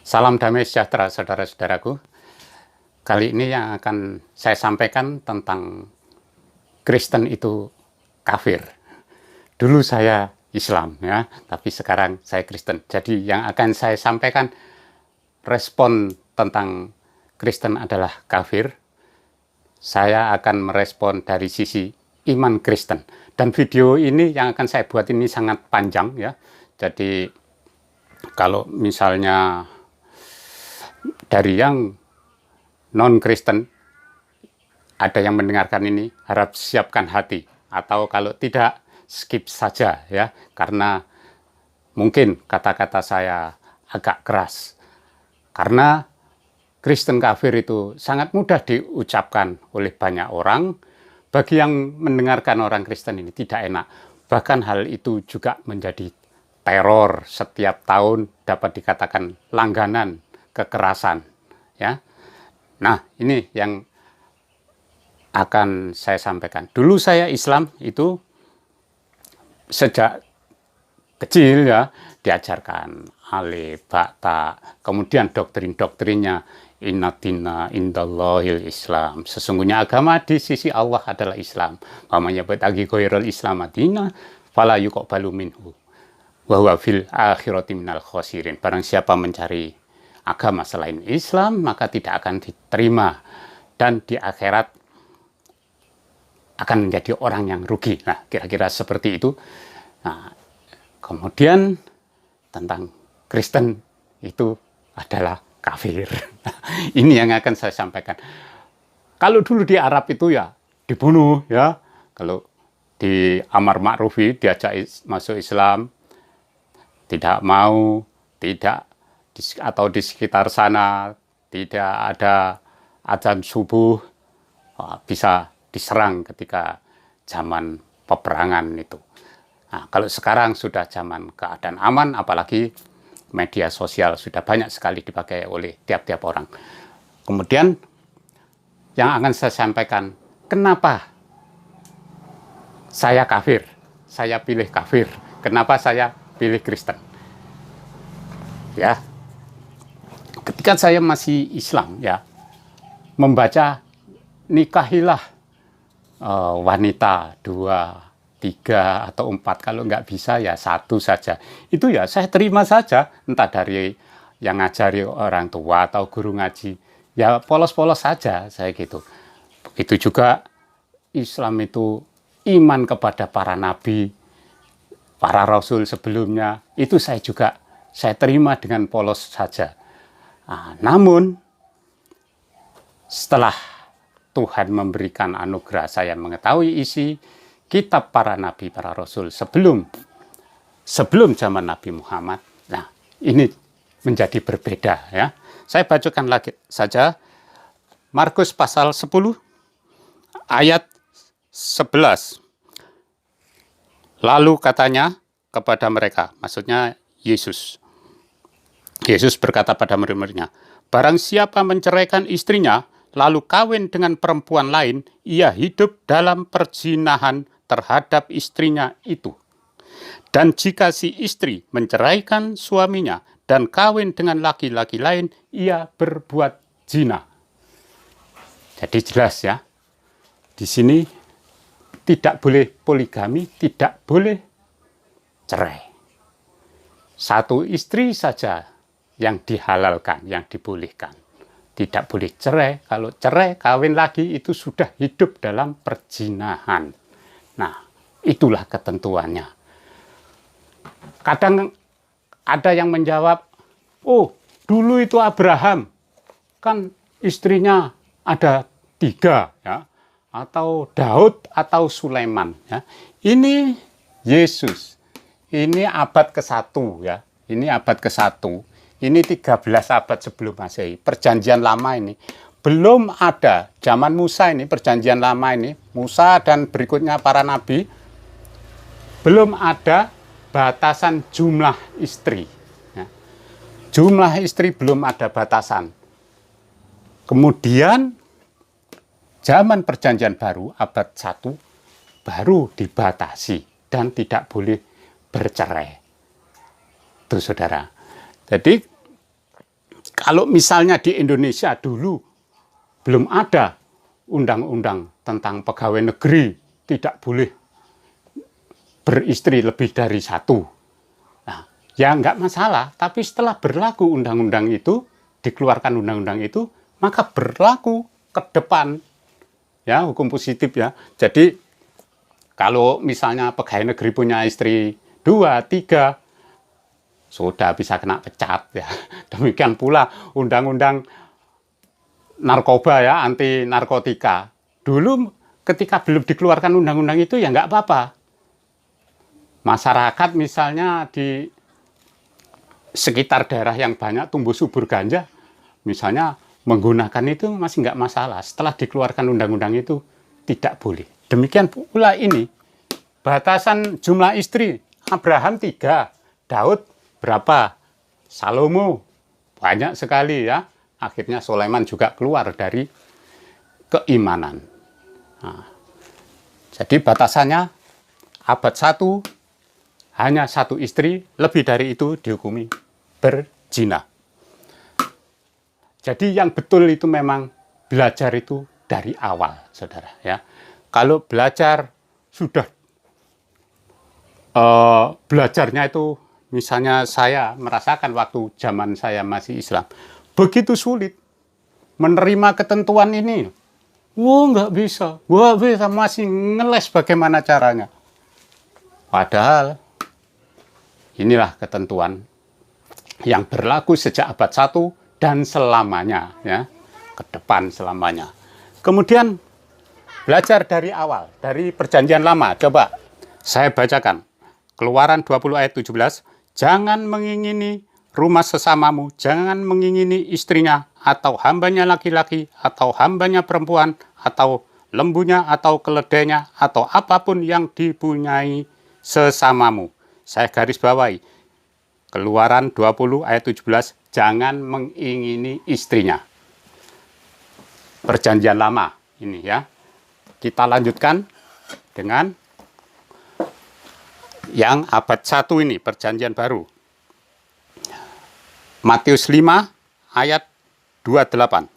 Salam damai sejahtera saudara-saudaraku. Kali ini yang akan saya sampaikan tentang Kristen itu kafir. Dulu saya Islam ya, tapi sekarang saya Kristen. Jadi yang akan saya sampaikan respon tentang Kristen adalah kafir. Saya akan merespon dari sisi iman Kristen. Dan video ini yang akan saya buat ini sangat panjang ya. Jadi kalau misalnya dari yang non-Kristen ada yang mendengarkan ini, harap siapkan hati, atau kalau tidak skip saja ya, karena mungkin kata-kata saya agak keras, karena Kristen kafir itu sangat mudah diucapkan oleh banyak orang. Bagi yang mendengarkan orang Kristen ini tidak enak, bahkan hal itu juga menjadi teror. Setiap tahun dapat dikatakan langganan kekerasan ya. Nah, ini yang akan saya sampaikan. Dulu saya Islam itu sejak kecil ya, diajarkan alif, ba, ta, kemudian doktrin-doktrinnya inna dina indallahil Islam. Sesungguhnya agama di sisi Allah adalah Islam. Mamanya batagi ghairul Islam adina fala yuqbalu minhu wa huwa fil akhirati minal khosirin. Barang siapa mencari agama selain Islam, maka tidak akan diterima, dan di akhirat akan menjadi orang yang rugi. Nah, kira-kira seperti itu. Nah, kemudian tentang Kristen itu adalah kafir. Ini yang akan saya sampaikan. Kalau dulu di Arab itu ya dibunuh ya. Kalau di Amar Ma'rufi diajak masuk Islam, tidak mau, tidak, atau di sekitar sana tidak ada azan subuh, bisa diserang ketika zaman peperangan itu. Nah, kalau sekarang sudah zaman keadaan aman, apalagi media sosial sudah banyak sekali dipakai oleh tiap-tiap orang. Kemudian yang akan saya sampaikan, kenapa saya kafir, saya pilih kafir, kenapa saya pilih Kristen. Ya, ketika saya masih Islam ya, membaca nikahilah wanita 2, 3 atau 4, kalau nggak bisa ya 1 saja. Itu ya saya terima saja, entah dari yang ngajari orang tua atau guru ngaji. Ya polos-polos saja saya gitu. Itu juga Islam itu iman kepada para nabi, para rasul sebelumnya. Itu saya terima dengan polos saja. Nah, namun setelah Tuhan memberikan anugerah, saya mengetahui isi kitab para nabi, para rasul sebelum zaman Nabi Muhammad. Nah, ini menjadi berbeda ya. Saya bacakan lagi saja Markus pasal 10 ayat 11. Lalu katanya kepada mereka, maksudnya Yesus berkata pada murid-muridnya, barang siapa menceraikan istrinya lalu kawin dengan perempuan lain, ia hidup dalam perzinahan terhadap istrinya itu. Dan jika si istri menceraikan suaminya dan kawin dengan laki-laki lain, ia berbuat zina. Jadi jelas ya, di sini tidak boleh poligami, tidak boleh cerai. Satu istri saja yang dihalalkan, yang dibolehkan. Tidak boleh cerai. Kalau cerai, kawin lagi, itu sudah hidup dalam perzinahan. Nah, itulah ketentuannya. Kadang ada yang menjawab, oh, dulu itu Abraham, kan istrinya ada 3, ya, atau Daud atau Sulaiman. Ya. Ini Yesus, ini abad ke-1, ya. Ini abad ke-1. Ini 13 abad sebelum Masehi. Perjanjian lama ini belum ada. Zaman Musa ini, perjanjian lama ini, Musa dan berikutnya para nabi, belum ada batasan jumlah istri. Ya. Jumlah istri belum ada batasan. Kemudian zaman perjanjian baru, abad 1, baru dibatasi dan tidak boleh bercerai. Itu saudara. Jadi Kalau misalnya di Indonesia dulu belum ada undang-undang tentang pegawai negeri tidak boleh beristri lebih dari satu. Nah, ya nggak masalah, tapi setelah berlaku undang-undang itu, dikeluarkan undang-undang itu, maka berlaku ke depan, ya, hukum positif ya. Jadi, kalau misalnya pegawai negeri punya istri 2, 3, sudah bisa kena pecat ya. Demikian pula undang-undang narkoba ya, anti narkotika. Dulu ketika belum dikeluarkan undang-undang itu ya nggak apa-apa. Masyarakat misalnya di sekitar daerah yang banyak tumbuh subur ganja, misalnya menggunakan itu masih nggak masalah. Setelah dikeluarkan undang-undang itu tidak boleh. Demikian pula ini, batasan jumlah istri, Abraham 3, Daud berapa, Salomo banyak sekali ya. Akhirnya Sulaiman juga keluar dari keimanan. Nah, jadi batasannya abad 1 hanya 1 istri, lebih dari itu dihukumi berzina. Jadi yang betul itu memang belajar itu dari awal, saudara ya. Kalau belajar sudah belajarnya itu, misalnya saya merasakan waktu zaman saya masih Islam, begitu sulit menerima ketentuan ini. Wah, nggak bisa, masih ngeles bagaimana caranya. Padahal inilah ketentuan yang berlaku sejak abad 1 dan selamanya ya, ke depan selamanya. Kemudian belajar dari awal, dari perjanjian lama. Coba saya bacakan. Keluaran 20 ayat 17. Jangan mengingini rumah sesamamu, jangan mengingini istrinya, atau hambanya laki-laki, atau hambanya perempuan, atau lembunya, atau keledainya, atau apapun yang dipunyai sesamamu. Saya garis bawahi. Keluaran 20 ayat 17, jangan mengingini istrinya. Perjanjian lama ini ya. Kita lanjutkan dengan yang abad 1 ini, perjanjian baru. Matius 5 ayat 28.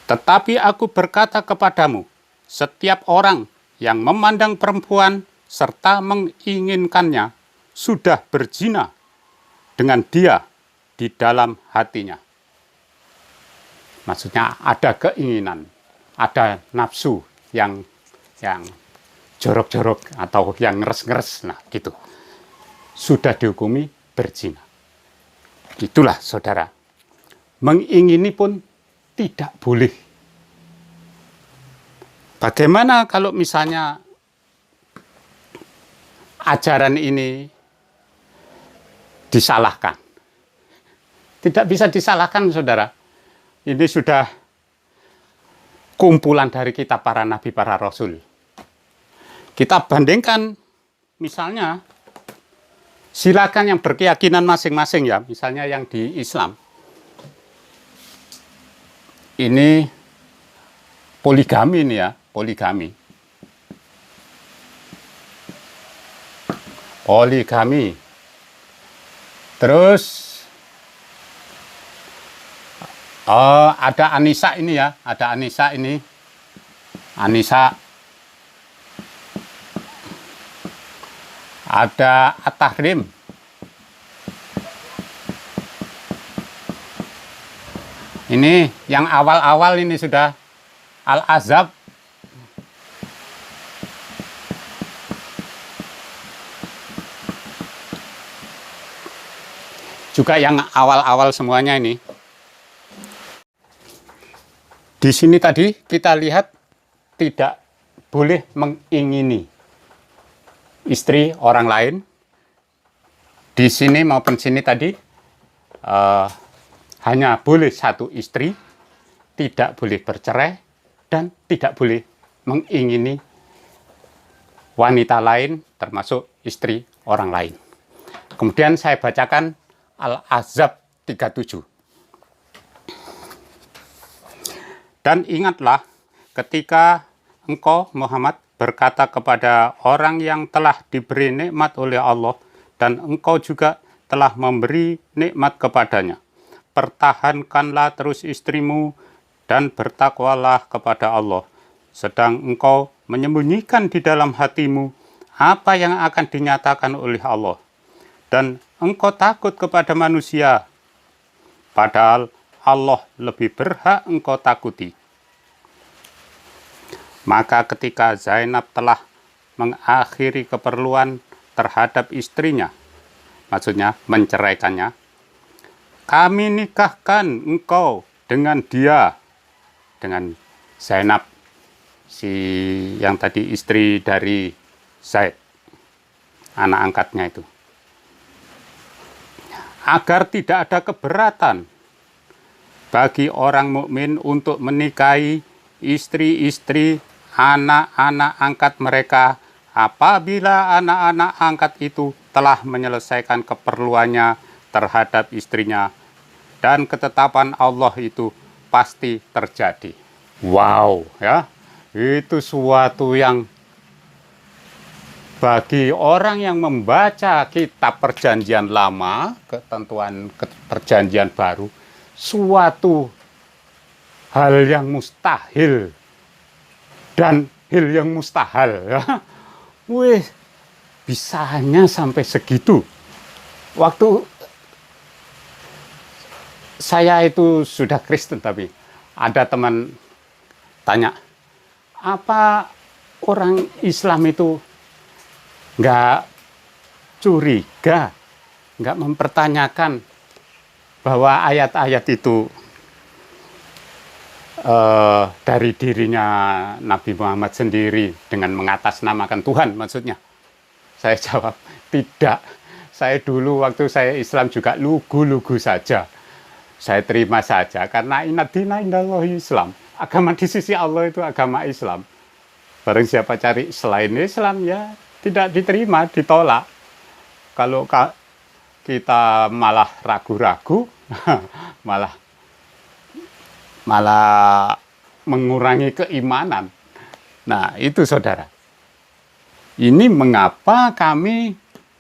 Tetapi aku berkata kepadamu, setiap orang yang memandang perempuan serta menginginkannya sudah berzina dengan dia di dalam hatinya. Maksudnya ada keinginan, ada nafsu yang jorok-jorok atau yang ngeres-ngeres, nah gitu. Sudah dihukumi berzina. Itulah saudara. Mengingini pun tidak boleh. Bagaimana kalau misalnya ajaran ini disalahkan? Tidak bisa disalahkan saudara. Ini sudah kumpulan dari kitab para nabi, para rasul. Kita bandingkan, misalnya, silakan yang berkeyakinan masing-masing ya, misalnya yang di Islam. Ini poligami nih ya, poligami. Poligami. Terus, ada Anisa ini ya, ada Anisa ini. Anisa. Ada At-Tahrim. Ini yang awal-awal ini sudah Al-Azab. Juga yang awal-awal semuanya ini. Di sini tadi kita lihat tidak boleh mengingini istri orang lain. Di sini maupun sini tadi hanya boleh 1 istri, tidak boleh bercerai, dan tidak boleh mengingini wanita lain termasuk istri orang lain. Kemudian saya bacakan Al-Ahzab 37. Dan ingatlah ketika engkau Muhammad berkata kepada orang yang telah diberi nikmat oleh Allah, dan engkau juga telah memberi nikmat kepadanya. pertahankanlah terus istrimu dan bertakwalah kepada Allah, sedang engkau menyembunyikan di dalam hatimu apa yang akan dinyatakan oleh Allah, dan engkau takut kepada manusia, padahal Allah lebih berhak engkau takuti. Maka ketika Zainab telah mengakhiri keperluan terhadap istrinya, maksudnya menceraikannya, kami nikahkan engkau dengan dia, dengan Zainab, si yang tadi istri dari Zaid, anak angkatnya itu, agar tidak ada keberatan bagi orang mukmin untuk menikahi istri-istri anak-anak angkat mereka apabila anak-anak angkat itu telah menyelesaikan keperluannya terhadap istrinya, dan ketetapan Allah itu pasti terjadi. Wow, ya, itu suatu yang bagi orang yang membaca kitab perjanjian lama, ketentuan perjanjian baru, suatu hal yang mustahil dan hal yang mustahil, ya. Wih, bisanya sampai segitu. Waktu saya itu sudah Kristen, tapi ada teman tanya, apa orang Islam itu nggak curiga, nggak mempertanyakan bahwa ayat-ayat itu dari dirinya Nabi Muhammad sendiri dengan mengatasnamakan Tuhan, maksudnya? Saya jawab, tidak. Saya dulu waktu saya Islam juga lugu-lugu saja. Saya terima saja, karena inna dina indallahi Islam. Agama di sisi Allah itu agama Islam. Barang siapa cari selain Islam, ya tidak diterima, ditolak. Kalau kita malah ragu-ragu, malah mengurangi keimanan. Nah, itu saudara. Ini mengapa kami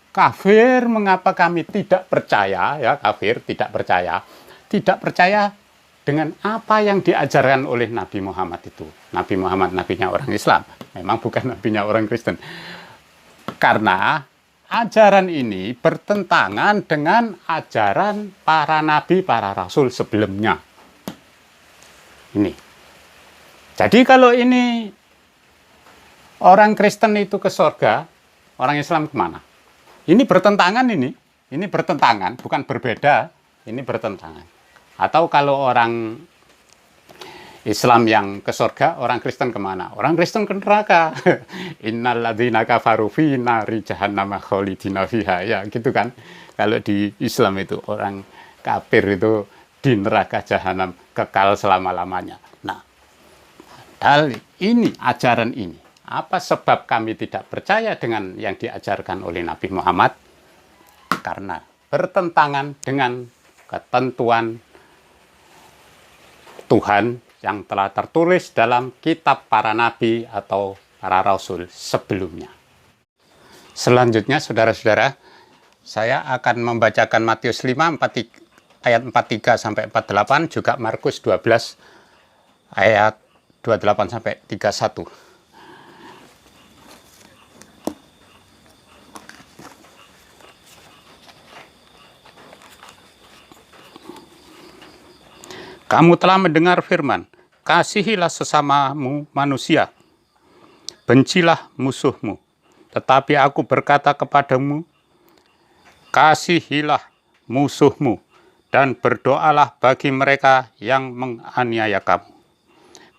kafir, mengapa kami tidak percaya, ya, kafir, tidak percaya dengan apa yang diajarkan oleh Nabi Muhammad itu. Nabi Muhammad, nabinya orang Islam, memang bukan nabinya orang Kristen. Karena ajaran ini bertentangan dengan ajaran para nabi, para rasul sebelumnya. Ini. Jadi kalau ini orang Kristen itu ke surga, orang Islam kemana? Ini bertentangan ini. Ini bertentangan, bukan berbeda. Ini bertentangan. Atau kalau orang Islam yang ke surga, orang Kristen kemana? Orang Kristen ke neraka. Innal ladzina kafaru fi nari jahannam khalidina fiha. Ya, gitu kan. Kalau di Islam itu orang kafir itu di neraka jahanam kekal selama-lamanya. Nah, hal ini, ajaran ini, apa sebab kami tidak percaya dengan yang diajarkan oleh Nabi Muhammad? Karena bertentangan dengan ketentuan Tuhan yang telah tertulis dalam kitab para nabi atau para rasul sebelumnya. Selanjutnya, saudara-saudara, saya akan membacakan Matius 5 ayat 43 sampai 48, juga Markus 12 ayat 28 sampai 31. Kamu telah mendengar firman, kasihilah sesamamu manusia, bencilah musuhmu. Tetapi aku berkata kepadamu, kasihilah musuhmu, dan berdoalah bagi mereka yang menganiaya kamu.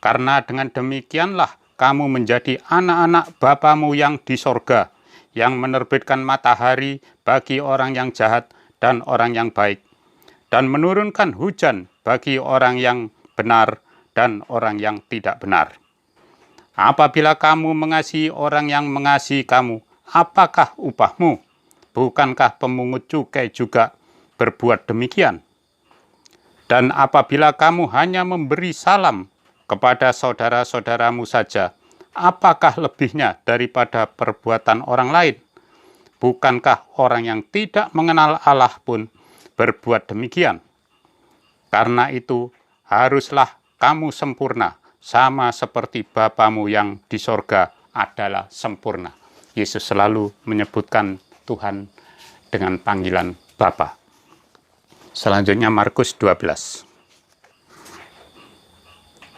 Karena dengan demikianlah kamu menjadi anak-anak Bapamu yang di sorga, yang menerbitkan matahari bagi orang yang jahat dan orang yang baik, dan menurunkan hujan bagi orang yang benar dan orang yang tidak benar. Apabila kamu mengasihi orang yang mengasihi kamu, apakah upahmu? Bukankah pemungut cukai juga berbuat demikian? Dan apabila kamu hanya memberi salam kepada saudara-saudaramu saja, apakah lebihnya daripada perbuatan orang lain? Bukankah orang yang tidak mengenal Allah pun berbuat demikian? Karena itu, haruslah kamu sempurna, sama seperti Bapamu yang di sorga adalah sempurna. Yesus selalu menyebutkan Tuhan dengan panggilan Bapa. Selanjutnya Markus 12.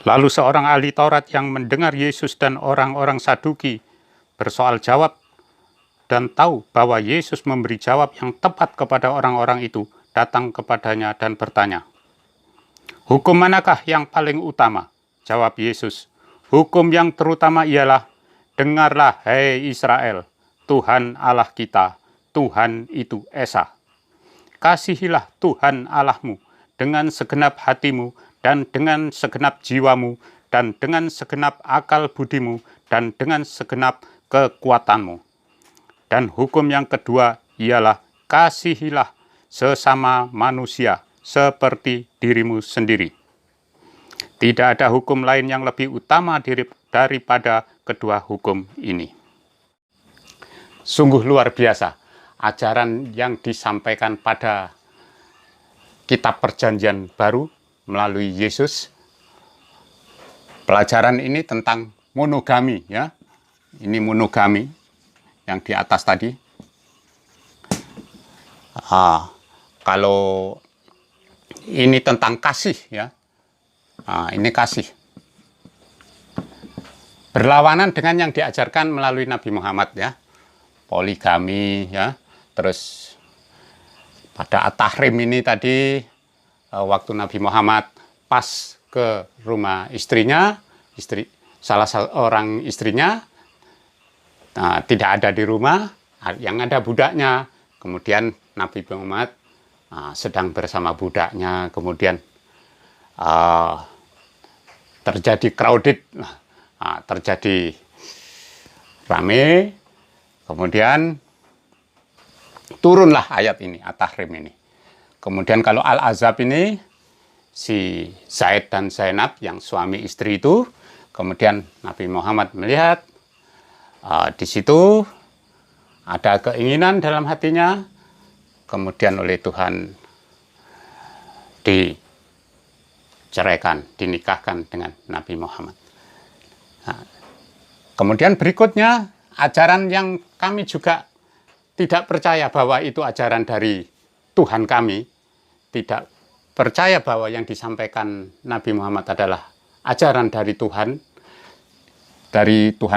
Lalu seorang ahli Taurat yang mendengar Yesus dan orang-orang Saduki bersoal jawab dan tahu bahwa Yesus memberi jawab yang tepat kepada orang-orang itu, datang kepadanya dan bertanya, "Hukum manakah yang paling utama?" Jawab Yesus, "Hukum yang terutama ialah, dengarlah hai Israel, Tuhan Allah kita, Tuhan itu Esa. Kasihilah Tuhan Allahmu dengan segenap hatimu, dan dengan segenap jiwamu, dan dengan segenap akal budimu, dan dengan segenap kekuatanmu. Dan hukum yang kedua ialah, kasihilah sesama manusia seperti dirimu sendiri. Tidak ada hukum lain yang lebih utama daripada kedua hukum ini." Sungguh luar biasa ajaran yang disampaikan pada kitab Perjanjian Baru melalui Yesus. Pelajaran ini tentang monogami, ya. Ini monogami yang di atas tadi. Kalau ini tentang kasih, ya. Ini kasih. Berlawanan dengan yang diajarkan melalui Nabi Muhammad, ya. Poligami, ya. Terus pada At-Tahrim ini tadi, waktu Nabi Muhammad pas ke rumah istrinya, salah seorang istrinya tidak ada di rumah, yang ada budaknya. Kemudian Nabi Muhammad sedang bersama budaknya, kemudian terjadi crowded, terjadi rame, kemudian turunlah ayat ini, At-Tahrim ini. Kemudian kalau Al-Azab ini, si Zaid dan Zainab yang suami istri itu, kemudian Nabi Muhammad melihat di situ ada keinginan dalam hatinya, kemudian oleh Tuhan diceraikan, dinikahkan dengan Nabi Muhammad. Kemudian berikutnya, ajaran yang kami juga tidak percaya bahwa itu ajaran dari Tuhan kami, tidak percaya bahwa yang disampaikan Nabi Muhammad adalah ajaran dari Tuhan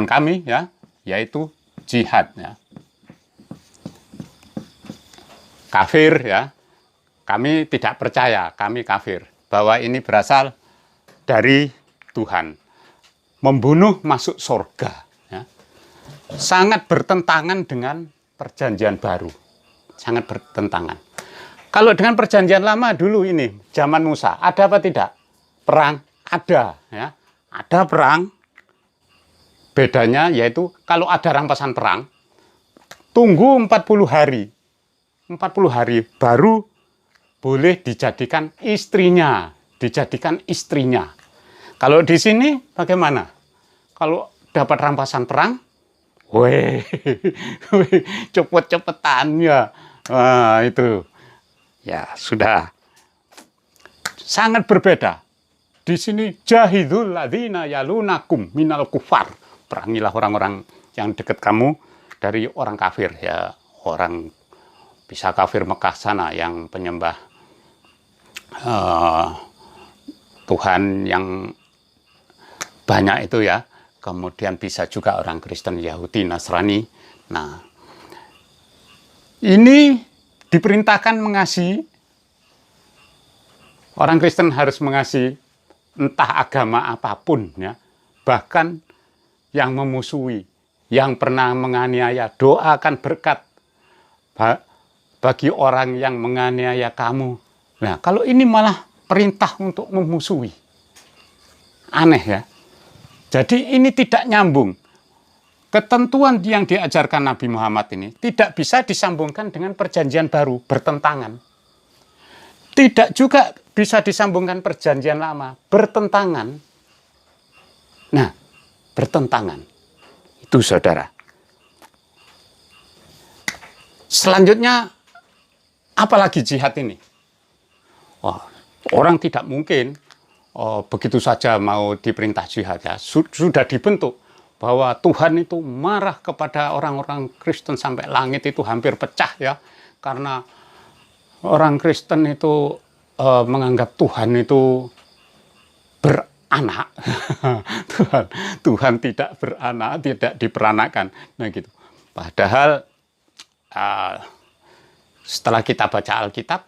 kami, ya, yaitu jihad, ya. Kafir, ya. Kami tidak percaya, kami kafir, bahwa ini berasal dari Tuhan. Membunuh masuk surga, ya. Sangat bertentangan dengan Perjanjian Baru. Sangat bertentangan. Kalau dengan Perjanjian Lama dulu ini, zaman Musa, ada apa tidak? Perang, ada, ya. Ada perang. Bedanya yaitu kalau ada rampasan perang, tunggu 40 hari. 40 hari baru boleh dijadikan istrinya. Kalau di sini bagaimana? Kalau dapat rampasan perang, cepet-cepetan, ya. Itu. Ya, sudah sangat berbeda. Di sini jahidul ladzina yalunakum minal kufar. Perangilah orang-orang yang dekat kamu dari orang kafir, ya. Orang bisa kafir Mekah sana yang penyembah Tuhan yang banyak itu, ya. Kemudian bisa juga orang Kristen, Yahudi, Nasrani. Nah, ini diperintahkan mengasihi. Orang Kristen harus mengasihi entah agama apapun, ya. Bahkan yang memusuhi, yang pernah menganiaya, doakan berkat bagi orang yang menganiaya kamu. Nah, kalau ini malah perintah untuk memusuhi. Aneh, ya. Jadi ini tidak nyambung. Ketentuan yang diajarkan Nabi Muhammad ini tidak bisa disambungkan dengan Perjanjian Baru, bertentangan. Tidak juga bisa disambungkan Perjanjian Lama, bertentangan. Nah, bertentangan. Itu, saudara. Selanjutnya, apalagi jihad ini? Oh, Orang tidak mungkin begitu saja mau diperintah jihad ya. Sudah dibentuk bahwa Tuhan itu marah kepada orang-orang Kristen sampai langit itu hampir pecah ya. Karena orang Kristen itu menganggap Tuhan itu beranak. Tuhan tidak beranak, tidak diperanakan. Nah gitu. Padahal setelah kita baca Alkitab,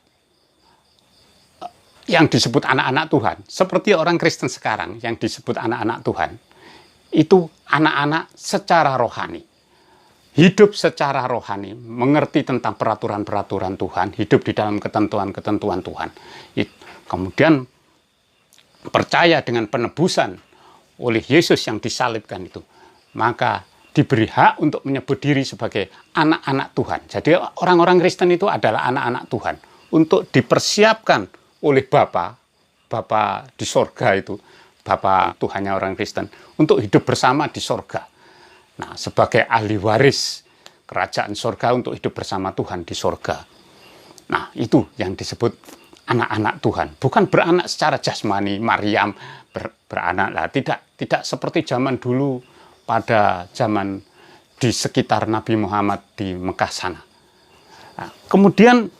yang disebut anak-anak Tuhan, seperti orang Kristen sekarang yang disebut anak-anak Tuhan, itu anak-anak secara rohani. Hidup secara rohani, mengerti tentang peraturan-peraturan Tuhan, hidup di dalam ketentuan-ketentuan Tuhan. Kemudian percaya dengan penebusan oleh Yesus yang disalibkan itu, maka diberi hak untuk menyebut diri sebagai anak-anak Tuhan. Jadi orang-orang Kristen itu adalah anak-anak Tuhan untuk dipersiapkan oleh Bapa di sorga itu, Bapa Tuhannya orang Kristen, untuk hidup bersama di sorga. Nah, sebagai ahli waris kerajaan sorga untuk hidup bersama Tuhan di sorga. Nah, itu yang disebut anak-anak Tuhan. Bukan beranak secara jasmani, Maryam beranak lah. Tidak seperti zaman dulu pada zaman di sekitar Nabi Muhammad di Mekah sana. Nah, kemudian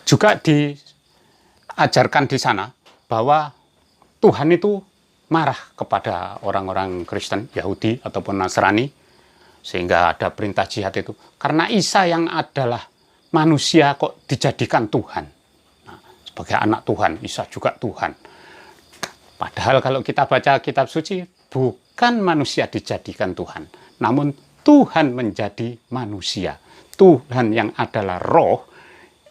juga diajarkan di sana bahwa Tuhan itu marah kepada orang-orang Kristen, Yahudi ataupun Nasrani, sehingga ada perintah jihad itu. Karena Isa yang adalah manusia kok dijadikan Tuhan. Nah, sebagai anak Tuhan, Isa juga Tuhan. Padahal kalau kita baca kitab suci, bukan manusia dijadikan Tuhan, namun Tuhan menjadi manusia. Tuhan yang adalah roh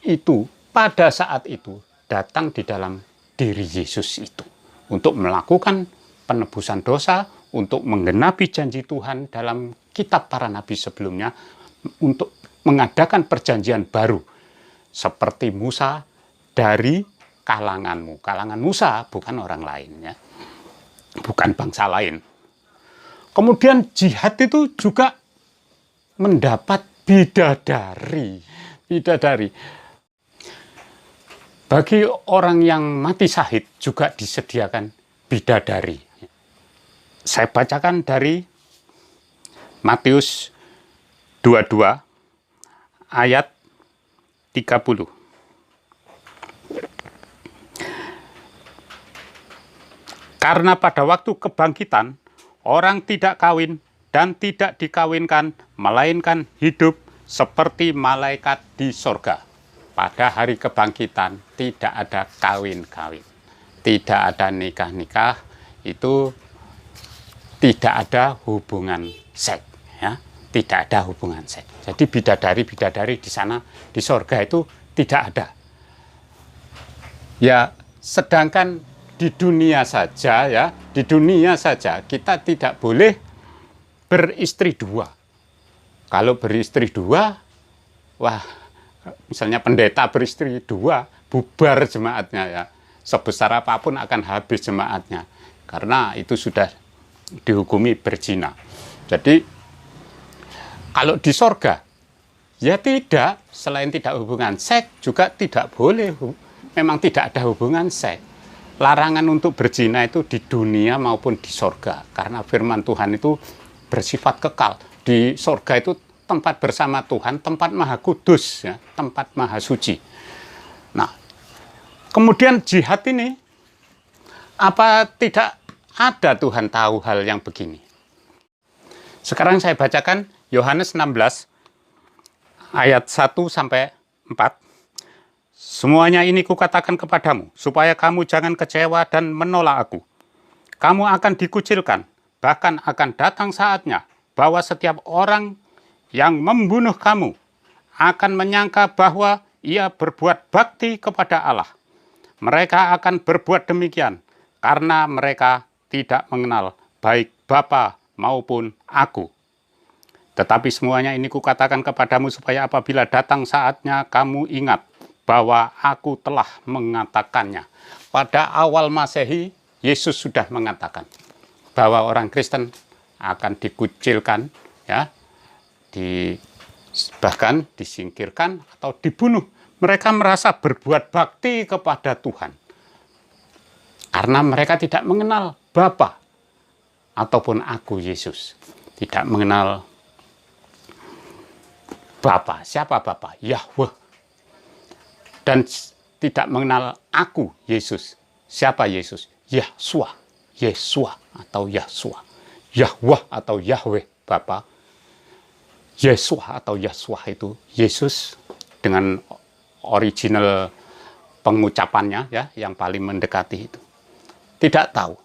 itu pada saat itu datang di dalam diri Yesus itu untuk melakukan penebusan dosa, untuk menggenapi janji Tuhan dalam kitab para nabi sebelumnya, untuk mengadakan perjanjian baru seperti Musa dari kalanganmu. Kalangan Musa bukan orang lain ya, bukan bangsa lain. Kemudian jihad itu juga mendapat bidadari. Bagi orang yang mati syahid juga disediakan bidadari. Saya bacakan dari Matius 22 ayat 30. Karena pada waktu kebangkitan, orang tidak kawin dan tidak dikawinkan, melainkan hidup seperti malaikat di sorga. Pada hari kebangkitan tidak ada kawin-kawin, tidak ada nikah-nikah, itu tidak ada hubungan seks, ya, tidak ada hubungan seks. Jadi bidadari di sana di sorga itu tidak ada. Ya, sedangkan di dunia saja ya, di dunia saja kita tidak boleh beristri dua. Kalau beristri dua, wah, misalnya pendeta beristri dua, bubar jemaatnya ya. Sebesar apapun akan habis jemaatnya. Karena itu sudah dihukumi berzina. Jadi, kalau di sorga, ya tidak. Selain tidak hubungan seks, juga tidak boleh. Memang tidak ada hubungan seks. Larangan untuk berzina itu di dunia maupun di sorga. Karena firman Tuhan itu bersifat kekal. Di sorga itu tempat bersama Tuhan, tempat maha kudus, ya, tempat maha suci. Nah, kemudian jihad ini, apa tidak ada Tuhan tahu hal yang begini? Sekarang saya bacakan Yohanes 16, ayat 1-4. Semuanya ini kukatakan kepadamu, supaya kamu jangan kecewa dan menolak aku. Kamu akan dikucilkan, bahkan akan datang saatnya, bahwa setiap orang yang membunuh kamu akan menyangka bahwa ia berbuat bakti kepada Allah. Mereka akan berbuat demikian karena mereka tidak mengenal baik Bapa maupun aku. Tetapi semuanya ini kukatakan kepadamu supaya apabila datang saatnya kamu ingat bahwa aku telah mengatakannya. Pada awal Masehi, Yesus sudah mengatakan bahwa orang Kristen akan dikucilkan, ya, bahkan disingkirkan atau dibunuh. Mereka merasa berbuat bakti kepada Tuhan. Karena mereka tidak mengenal Bapa ataupun aku Yesus. Tidak mengenal Bapa. Siapa Bapa? Yahweh. Dan tidak mengenal aku Yesus. Siapa Yesus? Yahshua. Yesua atau Yahshua. Yahweh atau Yahweh Bapa. Yesua atau Yahshua itu Yesus dengan original pengucapannya ya, yang paling mendekati itu. Tidak tahu.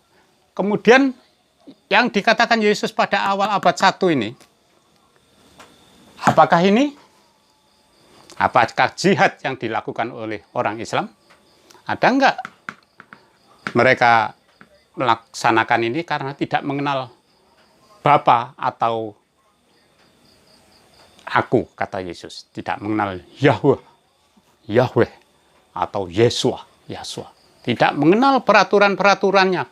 Kemudian yang dikatakan Yesus pada awal abad 1 ini, apakah jihad yang dilakukan oleh orang Islam? Ada enggak mereka melaksanakan ini karena tidak mengenal Bapa atau aku, kata Yesus. Tidak mengenal Yahweh atau Yesua. Tidak mengenal peraturan-peraturannya.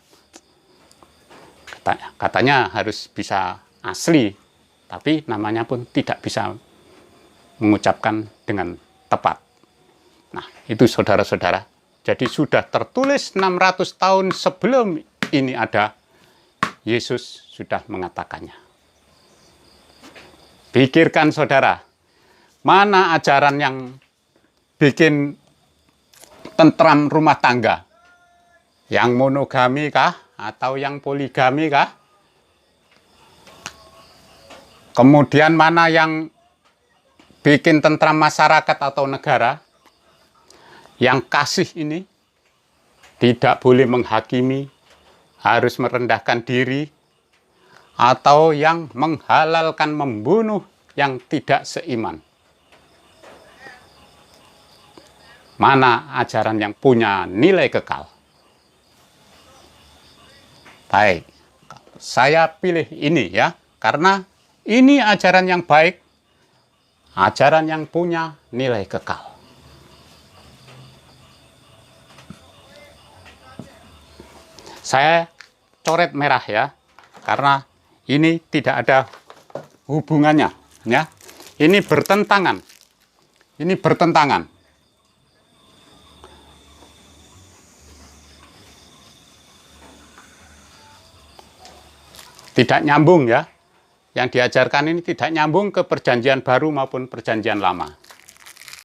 Katanya harus bisa asli, tapi namanya pun tidak bisa mengucapkan dengan tepat. Nah, itu saudara-saudara. Jadi sudah tertulis 600 tahun sebelum ini ada, Yesus sudah mengatakannya. Pikirkan saudara, mana ajaran yang bikin tentram rumah tangga? Yang monogami kah? Atau yang poligami kah? Kemudian mana yang bikin tentram masyarakat atau negara? Yang kasih ini tidak boleh menghakimi, harus merendahkan diri, atau yang menghalalkan membunuh yang tidak seiman? Mana ajaran yang punya nilai kekal? Baik, saya pilih ini ya, karena ini ajaran yang baik, ajaran yang punya nilai kekal. Saya coret merah ya, karena ini tidak ada hubungannya ya. Ini bertentangan. Ini bertentangan. Tidak nyambung ya. Yang diajarkan ini tidak nyambung ke perjanjian baru maupun perjanjian lama.